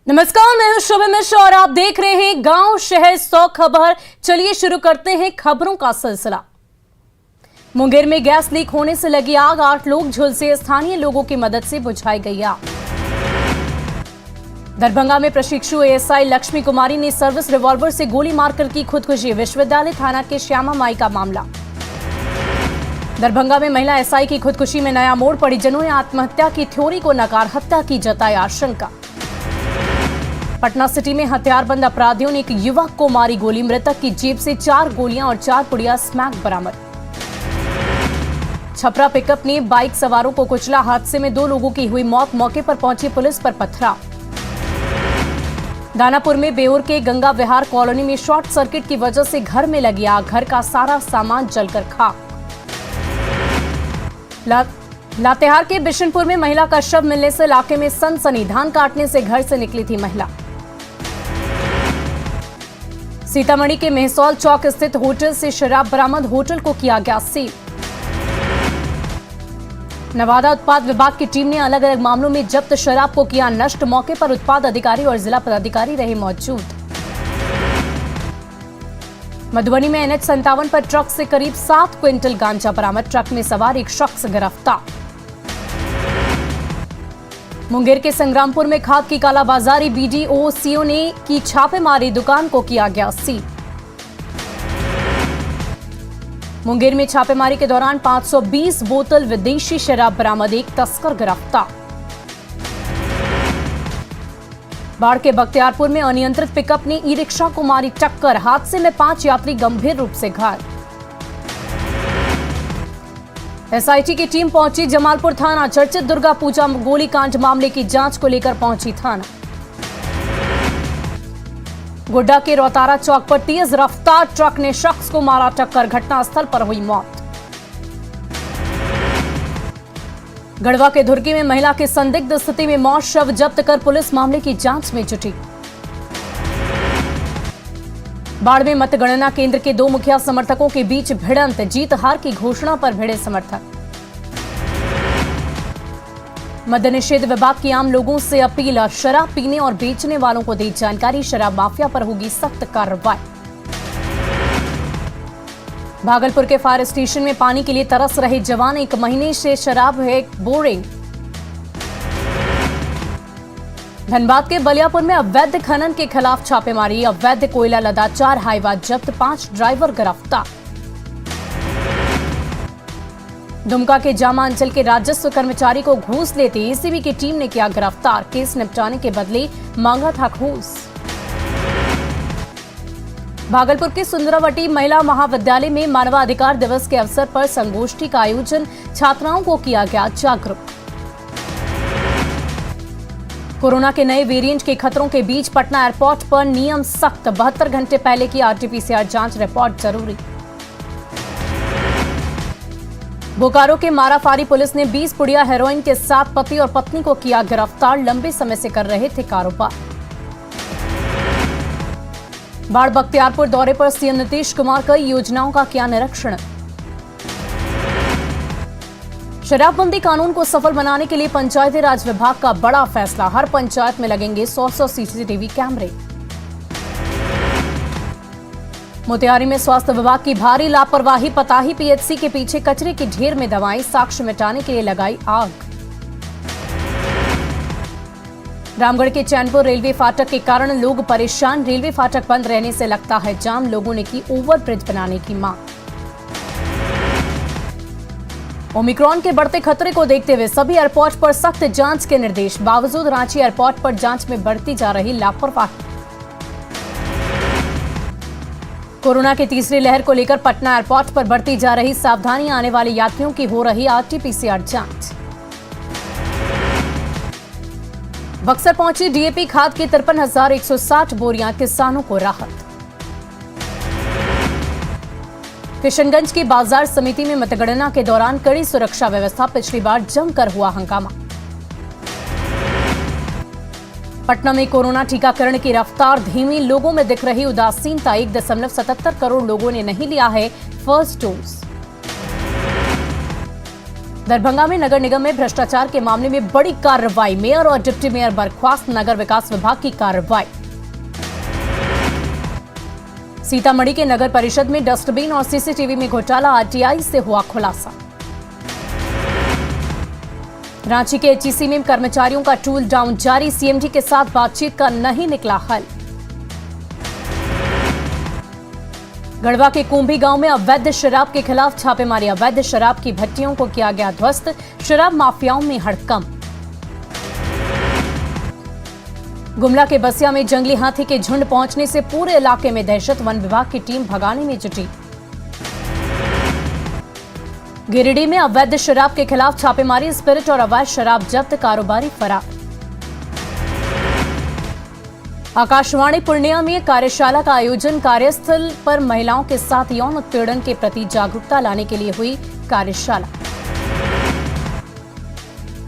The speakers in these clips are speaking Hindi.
नमस्कार, मैं हूं शुभ मिश्र और आप देख रहे हैं गांव शहर 100 खबर। चलिए शुरू करते हैं खबरों का सिलसिला। मुंगेर में गैस लीक होने से लगी आग, 8 लोग झुलसे, स्थानीय लोगों की मदद से बुझाई गई आग। दरभंगा में प्रशिक्षु एएसआई लक्ष्मी कुमारी ने सर्विस रिवॉल्वर से गोली मारकर की खुदकुशी, विश्वविद्यालय थाना के श्यामा माई का मामला। दरभंगा में महिला एसआई की खुदकुशी में नया मोड़, परिजनों ने आत्महत्या की थ्योरी को नकार, हत्या की जताई आशंका। पटना सिटी में हथियारबंद अपराधियों ने एक युवक को मारी गोली, मृतक की जेब से 4 गोलियां और 4 पुड़िया स्मैक बरामद। छपरा पिकअप ने बाइक सवारों को कुचला, हादसे में 2 लोगों की हुई मौत, मौके पर पहुंची पुलिस पर पथराव। दानापुर में बेउर के गंगा विहार कॉलोनी में शॉर्ट सर्किट की वजह से घर में लगी आग, घर का सारा सामान जलकर खाक। लातेहार के बिशनपुर में महिला का शव मिलने से इलाके में सनसनी, धान काटने से घर से निकली थी महिला। सीतामढ़ी के मेहसौल चौक स्थित होटल से शराब बरामद, होटल को किया गया सील। नवादा उत्पाद विभाग की टीम ने अलग अलग मामलों में जब्त शराब को किया नष्ट, मौके पर उत्पाद अधिकारी और जिला पदाधिकारी रहे मौजूद। मधुबनी में NH-57 पर ट्रक से करीब 7 क्विंटल गांजा बरामद, ट्रक में सवार एक शख्स गिरफ्तार। मुंगेर के संग्रामपुर में खाद की कालाबाजारी, BDO सीओ ने की छापेमारी, दुकान को किया गया सील। मुंगेर में छापेमारी के दौरान 520 बोतल विदेशी शराब बरामद, एक तस्कर गिरफ्तार। बाढ़ के बख्तियारपुर में अनियंत्रित पिकअप ने ई-रिक्शा को मारी टक्कर, हादसे में 5 यात्री गंभीर रूप से घायल। SIT की टीम पहुंची जमालपुर थाना, चर्चित दुर्गा पूजा गोलीकांड मामले की जांच को लेकर पहुंची थाना। गोड्डा के रोतारा चौक पर तेज रफ्तार ट्रक ने शख्स को मारा टक्कर, घटनास्थल पर हुई मौत। गढ़वा के धुर्की में महिला की संदिग्ध स्थिति में मौत, शव जब्त कर पुलिस मामले की जांच में जुटी। बाढ़ में मतगणना केंद्र के 2 मुखिया समर्थकों के बीच भिड़ंत, जीत हार की घोषणा पर भिड़े समर्थक। मद्य निषेध विभाग की आम लोगों से अपील, शराब पीने और बेचने वालों को दी जानकारी, शराब माफिया पर होगी सख्त कार्रवाई। भागलपुर के फायर स्टेशन में पानी के लिए तरस रहे जवान, 1 महीने से शराब है बोरिंग। धनबाद के बलियापुर में अवैध खनन के खिलाफ छापेमारी, अवैध कोयला लदा 4 हाईवा जब्त, 5 ड्राइवर गिरफ्तार। दुमका के जामा अंचल के राजस्व कर्मचारी को घूस लेते ACB की टीम ने किया गिरफ्तार, केस निपटाने के बदले मांगा था घूस। भागलपुर के सुंदरावटी महिला महाविद्यालय में मानवाधिकार दिवस के अवसर पर संगोष्ठी का आयोजन, छात्राओं को किया गया जागरूक। कोरोना के नए वेरिएंट के खतरों के बीच पटना एयरपोर्ट पर नियम सख्त, 72 घंटे पहले की RT-PCR जांच रिपोर्ट जरूरी। बोकारो के माराफारी पुलिस ने 20 पुड़िया हेरोइन के साथ पति और पत्नी को किया गिरफ्तार, लंबे समय से कर रहे थे कारोबार। बाढ़ बख्तियारपुर दौरे पर CM नीतीश कुमार कई योजनाओं का किया निरीक्षण। शराबबंदी कानून को सफल बनाने के लिए पंचायती राज विभाग का बड़ा फैसला, हर पंचायत में लगेंगे 100 CCTV कैमरे। मोतिहारी में स्वास्थ्य विभाग की भारी लापरवाही, पताही PHC के पीछे कचरे के ढेर में दवाएं, साक्ष्य मिटाने के लिए लगाई आग। रामगढ़ के चैनपुर रेलवे फाटक के कारण लोग परेशान, रेलवे फाटक बंद रहने से लगता है जाम, लोगों ने की ओवरब्रिज बनाने की मांग। ओमिक्रॉन के बढ़ते खतरे को देखते हुए सभी एयरपोर्ट पर सख्त जांच के निर्देश, बावजूद रांची एयरपोर्ट पर जांच में बढ़ती जा रही लापरवाही। कोरोना की तीसरी लहर को लेकर पटना एयरपोर्ट पर बढ़ती जा रही सावधानी, आने वाले यात्रियों की हो रही RT-PCR जांच। बक्सर पहुंची DAP खाद की 53,160 बोरियां, किसानों को राहत। किशनगंज की बाजार समिति में मतगणना के दौरान कड़ी सुरक्षा व्यवस्था, पिछली बार जमकर हुआ हंगामा। पटना में कोरोना टीकाकरण की रफ्तार धीमी, लोगों में दिख रही उदासीनता, 1.77 करोड़ लोगों ने नहीं लिया है फर्स्ट डोज। दरभंगा में नगर निगम में भ्रष्टाचार के मामले में बड़ी कार्रवाई, मेयर और डिप्टी मेयर बर्खास्त, नगर विकास विभाग की कार्रवाई। सीतामढ़ी के नगर परिषद में डस्टबिन और सीसीटीवी में घोटाला, आरटीआई से हुआ खुलासा। रांची के एचईसी में कर्मचारियों का टूल डाउन जारी, सीएमडी के साथ बातचीत का नहीं निकला हल। गढ़वा के कुंभी गांव में अवैध शराब के खिलाफ छापेमारी, अवैध शराब की भट्टियों को किया गया ध्वस्त, शराब माफियाओं में हड़कंप। गुमला के बसिया में जंगली हाथी के झुंड पहुंचने से पूरे इलाके में दहशत, वन विभाग की टीम भगाने में जुटी। गिरिडीह में अवैध शराब के खिलाफ छापेमारी, स्पिरिट और अवैध शराब जब्त, कारोबारी फरार। आकाशवाणी पूर्णिया में कार्यशाला का आयोजन, कार्यस्थल पर महिलाओं के साथ यौन उत्पीड़न के प्रति जागरूकता लाने के लिए हुई कार्यशाला।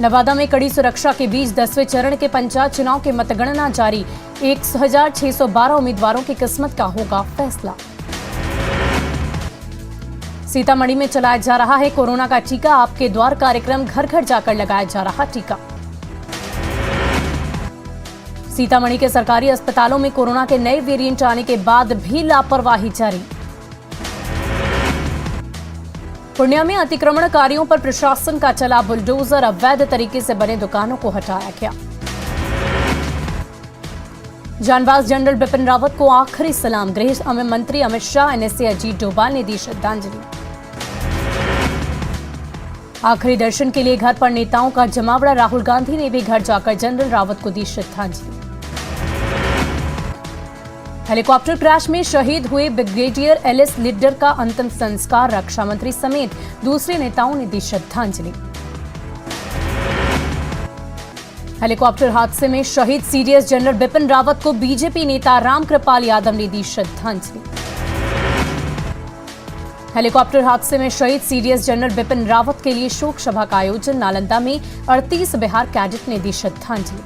नवादा में कड़ी सुरक्षा के बीच 10वें चरण के पंचायत चुनाव की मतगणना जारी, 1612 उम्मीदवारों की किस्मत का होगा फैसला। सीतामढ़ी में चलाया जा रहा है कोरोना का टीका, आपके द्वार कार्यक्रम, घर घर जाकर लगाया जा रहा टीका। सीतामढ़ी के सरकारी अस्पतालों में कोरोना के नए वेरिएंट आने के बाद भी लापरवाही जारी। पूर्णिया में अतिक्रमणकारियों पर प्रशासन का चला बुलडोजर, अवैध तरीके से बने दुकानों को हटाया गया। जानबाज जनरल बिपिन रावत को आखिरी सलाम, गृह मंत्री अमित शाह, एनएसए अजीत डोभाल ने दी श्रद्धांजलि। आखिरी दर्शन के लिए घर पर नेताओं का जमावड़ा, राहुल गांधी ने भी घर जाकर जनरल रावत को दी श्रद्धांजलि। हेलीकॉप्टर क्रैश में शहीद हुए ब्रिगेडियर एलएस लिड्डर का अंतिम संस्कार, रक्षा मंत्री समेत दूसरे नेताओं ने दी श्रद्धांजलि। हेलीकॉप्टर हादसे में शहीद सीडीएस जनरल बिपिन रावत को बीजेपी नेता रामकृपाल यादव ने दी श्रद्धांजलि। हेलीकॉप्टर हादसे में शहीद सीडीएस जनरल बिपिन रावत के लिए शोक सभा का आयोजन, नालंदा में 38 बिहार कैडेट ने दी श्रद्धांजलि।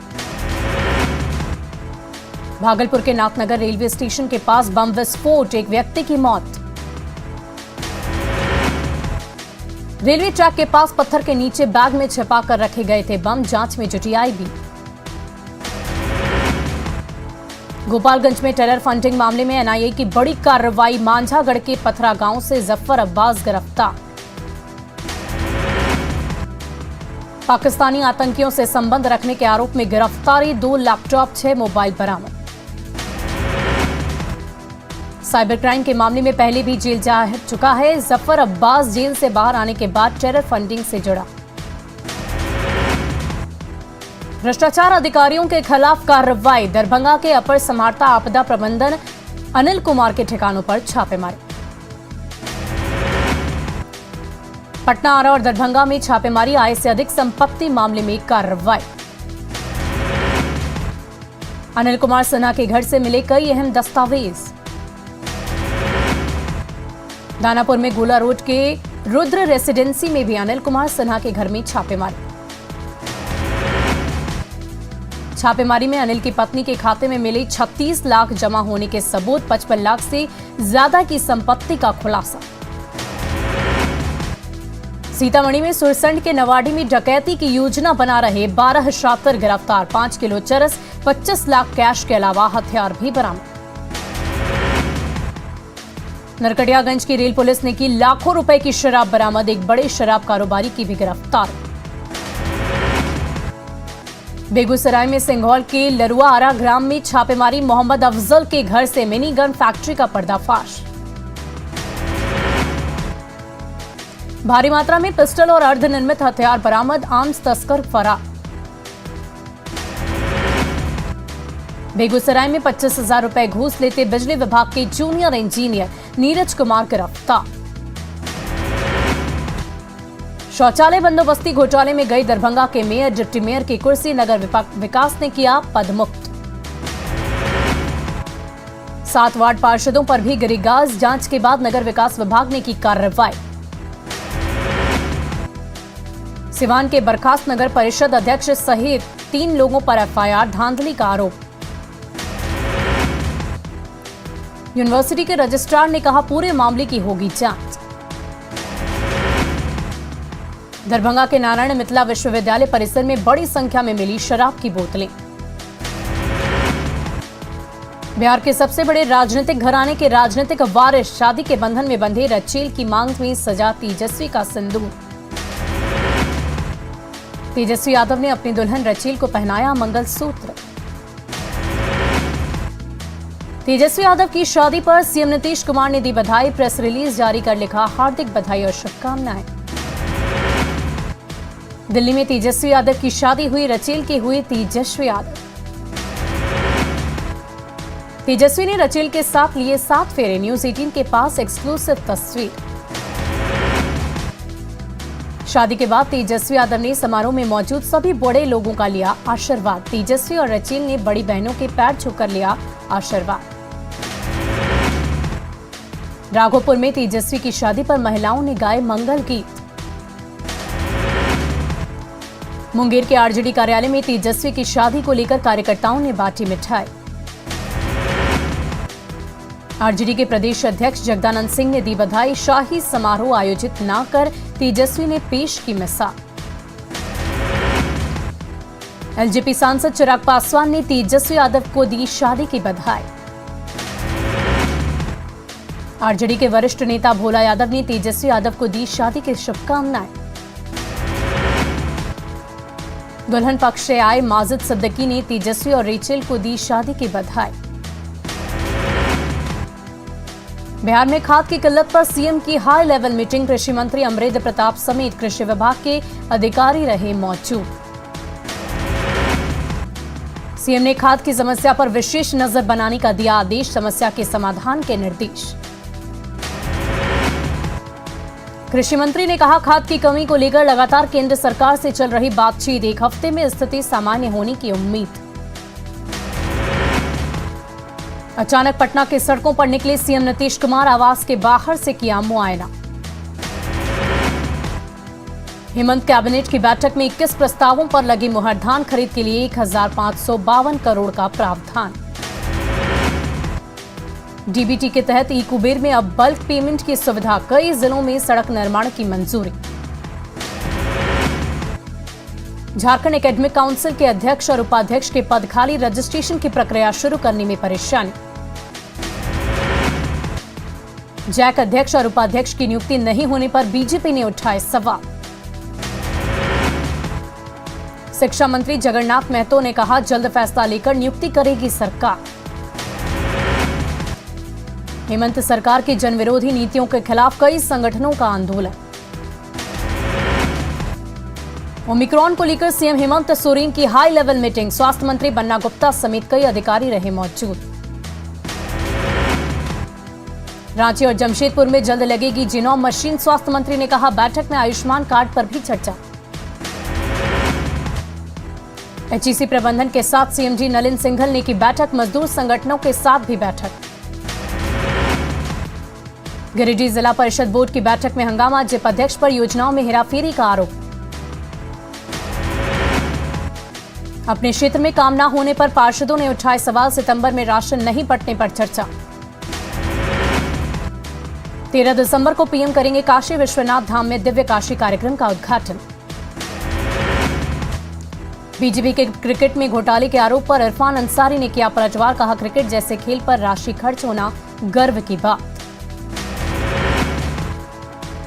भागलपुर के नाथनगर रेलवे स्टेशन के पास बम विस्फोट, एक व्यक्ति की मौत। रेलवे ट्रैक के पास पत्थर के नीचे बैग में छिपा कर रखे गए थे बम, जांच में जुटी आईबी। गोपालगंज में टेरर फंडिंग मामले में एनआईए की बड़ी कार्रवाई, मांझागढ़ के पथरा गांव से जफर अब्बास गिरफ्तार। पाकिस्तानी आतंकियों से संबंध रखने के आरोप में गिरफ्तारी, 2 लैपटॉप 6 मोबाइल बरामद। साइबर क्राइम के मामले में पहले भी जेल जा चुका है जफर अब्बास, जेल से बाहर आने के बाद टेरर फंडिंग से जुड़ा। भ्रष्टाचार अधिकारियों के खिलाफ कार्रवाई, दरभंगा के अपर समाहर्ता आपदा प्रबंधन अनिल कुमार के ठिकानों पर छापेमारी। पटना, आरा और दरभंगा में छापेमारी, आय से अधिक संपत्ति मामले में कार्रवाई। अनिल कुमार सिन्हा के घर से मिले कई अहम दस्तावेज। दानापुर में गोला रोड के रुद्र रेसिडेंसी में भी अनिल कुमार सिन्हा के घर में छापेमारी। छापेमारी में अनिल की पत्नी के खाते में मिले 36 लाख जमा होने के सबूत, 55 लाख से ज्यादा की संपत्ति का खुलासा। सीतामढ़ी में सुरसंड के नवाड़ी में डकैती की योजना बना रहे 12 शातिर गिरफ्तार, 5 किलो चरस, 25 लाख कैश के अलावा हथियार भी बरामद। नरकटियागंज की रेल पुलिस ने की लाखों रुपए की शराब बरामद, एक बड़े शराब कारोबारी की भी गिरफ्तार। बेगूसराय में सिंघौल के लरुआ आरा ग्राम में छापेमारी, मोहम्मद अफजल के घर से मिनी गन फैक्ट्री का पर्दाफाश। भारी मात्रा में पिस्टल और अर्धनिर्मित हथियार बरामद, आर्म्स तस्कर फरार। बेगूसराय में 25,000 रुपए घूस लेते बिजली विभाग के जूनियर इंजीनियर नीरज कुमार गिरफ्तार। शौचालय बंदोबस्ती घोटाले में गई दरभंगा के मेयर, डिप्टी मेयर की कुर्सी नगर विकास ने किया पदमुक्त। 7 वार्ड पार्षदों पर भी गिरी गाज, जांच के बाद नगर विकास विभाग ने की कार्रवाई। सिवान के बर्खास्त नगर परिषद अध्यक्ष सहित 3 लोगों पर एफआईआर, धांधली का आरोप। यूनिवर्सिटी के रजिस्ट्रार ने कहा पूरे मामले की होगी जांच। दरभंगा के नारायण मिथिला विश्वविद्यालय परिसर में बड़ी संख्या में मिली शराब की बोतलें। बिहार के सबसे बड़े राजनीतिक घराने के राजनीतिक वारिस शादी के बंधन में बंधे, रचेल की मांग में सजा तेजस्वी का सिंदूर। तेजस्वी यादव ने अपनी दुल्हन रचेल को पहनाया मंगलसूत्र। तेजस्वी यादव की शादी पर सीएम नीतीश कुमार ने दी बधाई, प्रेस रिलीज जारी कर लिखा हार्दिक बधाई और शुभकामनाएं। दिल्ली में तेजस्वी यादव की शादी हुई, रचेल के हुए तेजस्वी यादव। तेजस्वी ने रचेल के साथ लिए 7 फेरे, न्यूज 18 के पास एक्सक्लूसिव तस्वीर। शादी के बाद तेजस्वी यादव ने समारोह में मौजूद सभी बड़े लोगों का लिया आशीर्वाद। तेजस्वी और रचेल ने बड़ी बहनों के पैर छूकर लिया आशीर्वाद। राघोपुर में तेजस्वी की शादी पर महिलाओं ने गाए मंगल गीत। मुंगेर के आरजेडी कार्यालय में तेजस्वी की शादी को लेकर कार्यकर्ताओं ने बांटी मिठाई। आरजेडी के प्रदेश अध्यक्ष जगदानंद सिंह ने दी बधाई, शाही समारोह आयोजित न कर तेजस्वी ने पेश की मिसाल। एलजेपी सांसद चिराग पासवान ने तेजस्वी यादव को दी शादी की बधाई। आरजेडी के वरिष्ठ नेता भोला यादव ने तेजस्वी यादव को दी शादी की शुभकामनाएं। दुल्हन पक्ष से आए माजिद सिद्दीकी ने तेजस्वी और रेचेल को दी शादी की बधाई। बिहार में खाद की किल्लत पर सीएम की हाई लेवल मीटिंग, कृषि मंत्री अमरेंद्र प्रताप समेत कृषि विभाग के अधिकारी रहे मौजूद। सीएम ने खाद की समस्या पर विशेष नजर बनाने का दिया आदेश, समस्या के समाधान के निर्देश। कृषि मंत्री ने कहा खाद की कमी को लेकर लगातार केंद्र सरकार से चल रही बातचीत, 1 हफ्ते में स्थिति सामान्य होने की उम्मीद। अचानक पटना की सड़कों पर निकले सीएम नीतीश कुमार, आवास के बाहर से किया मुआयना। हेमंत कैबिनेट की बैठक में 21 प्रस्तावों पर लगी मुहर, धान खरीद के लिए 1552 करोड़ का प्रावधान। डीबीटी के तहत ई कुबेर में अब बल्क पेमेंट की सुविधा, कई जिलों में सड़क निर्माण की मंजूरी। झारखंड एकेडमिक काउंसिल के अध्यक्ष और उपाध्यक्ष के पद खाली, रजिस्ट्रेशन की प्रक्रिया शुरू करने में परेशानी। जैक अध्यक्ष और उपाध्यक्ष की नियुक्ति नहीं होने पर बीजेपी ने उठाए सवाल। शिक्षा मंत्री जगन्नाथ महतो ने कहा जल्द फैसला लेकर नियुक्ति करेगी सरकार। हेमंत सरकार की जनविरोधी नीतियों के खिलाफ कई संगठनों का आंदोलन। ओमिक्रॉन को लेकर सीएम हेमंत सोरेन की हाई लेवल मीटिंग, स्वास्थ्य मंत्री बन्ना गुप्ता समेत कई अधिकारी रहे मौजूद। रांची और जमशेदपुर में जल्द लगेगी जीनोम मशीन, स्वास्थ्य मंत्री ने कहा, बैठक में आयुष्मान कार्ड पर भी चर्चा। एचईसी प्रबंधन के साथ सीएमडी नलिन सिंघल ने की बैठक, मजदूर संगठनों के साथ भी बैठक। गिरिडीह जिला परिषद बोर्ड की बैठक में हंगामा, जिप अध्यक्ष पर योजनाओं में हेराफेरी का आरोप। अपने क्षेत्र में काम न होने पर पार्षदों ने उठाए सवाल, सितंबर में राशन नहीं बंटने पर चर्चा। 13 दिसंबर को पीएम करेंगे काशी विश्वनाथ धाम में दिव्य काशी कार्यक्रम का उद्घाटन। बीजेपी के क्रिकेट में घोटाले के आरोप पर इरफान अंसारी ने किया पलटवार, कहा क्रिकेट जैसे खेल पर राशि खर्च होना गर्व की बात।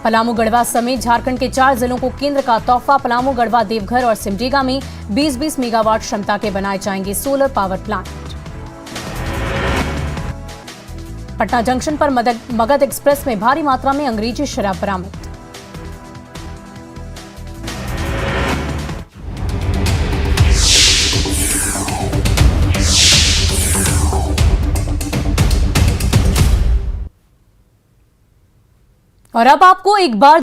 पलामू गढ़वा समेत झारखंड के 4 जिलों को केंद्र का तोहफा, पलामू गढ़वा देवघर और सिमडेगा में 20-20 मेगावाट क्षमता के बनाए जाएंगे solar power plant. Patna junction पर मगध एक्सप्रेस में भारी मात्रा में अंग्रेजी शराब बरामद। और अब आपको एक बार